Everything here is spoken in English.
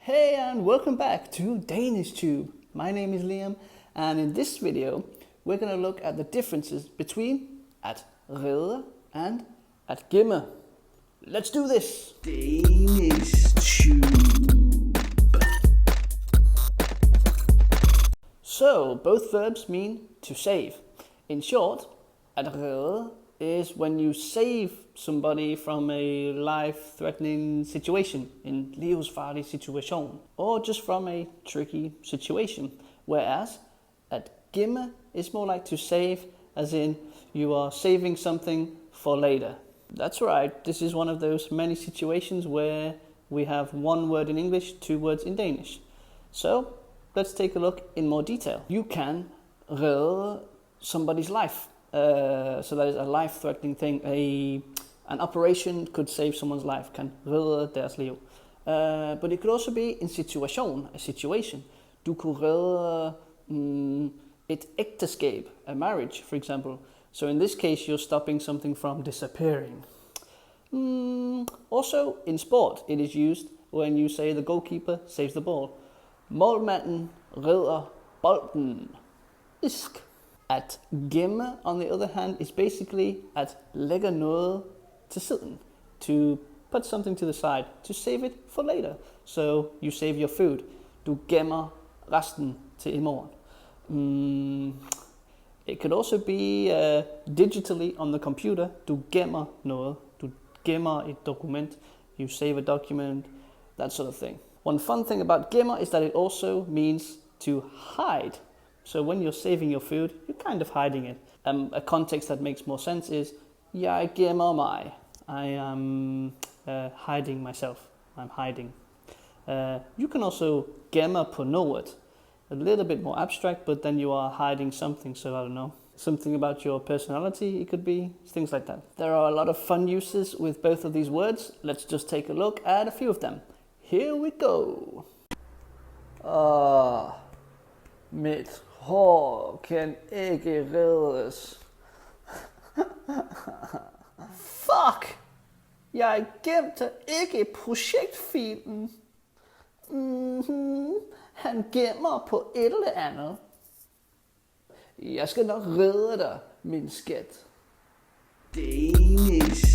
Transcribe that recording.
Hey and welcome back to DanishTube. My name is Liam and in this video we're going to look at the differences between at redde and at gemme. Let's do this! DanishTube. So both verbs mean to save. In short, at redde is when you save somebody from a life-threatening situation, en livsfarlig situation, or just from a tricky situation. Whereas at gemme is more like to save, as in you are saving something for later. That's right, this is one of those many situations where we have one word in English, two words in Danish. So let's take a look in more detail. You can redde somebody's life. So that is a life-threatening thing. An operation could save someone's life, kan redde deres liv. But it could also be in situation, a situation. Du kunne redde et ægteskab, a marriage, for example. So in this case, you're stopping something from disappearing. Also, in sport, it is used when you say the goalkeeper saves the ball. Målmanden redder bolden. Isk. At gemme, on the other hand, is basically at lægge noget til siden, to put something to the side, to save it for later. So you save your food. Du gemmer resten til i morgen. It could also be digitally on the computer. Du gemmer noget. Du gemmer et dokument. You save a document, that sort of thing. One fun thing about gemme is that it also means to hide. So when you're saving your food, you're kind of hiding it. A context that makes more sense is, jeg gemmer mig. I am hiding myself. I'm hiding. You can also gemme på noget. A little bit more abstract, but then you are hiding something, so I don't know. Something about your personality, it could be, things like that. There are a lot of fun uses with both of these words. Let's just take a look at a few of them. Here we go. Mit hår kan ikke reddes. Fuck! Jeg gemte ikke projektfilen. Han gemmer på et eller andet. Jeg skal nok redde dig, min skat. DanishTube.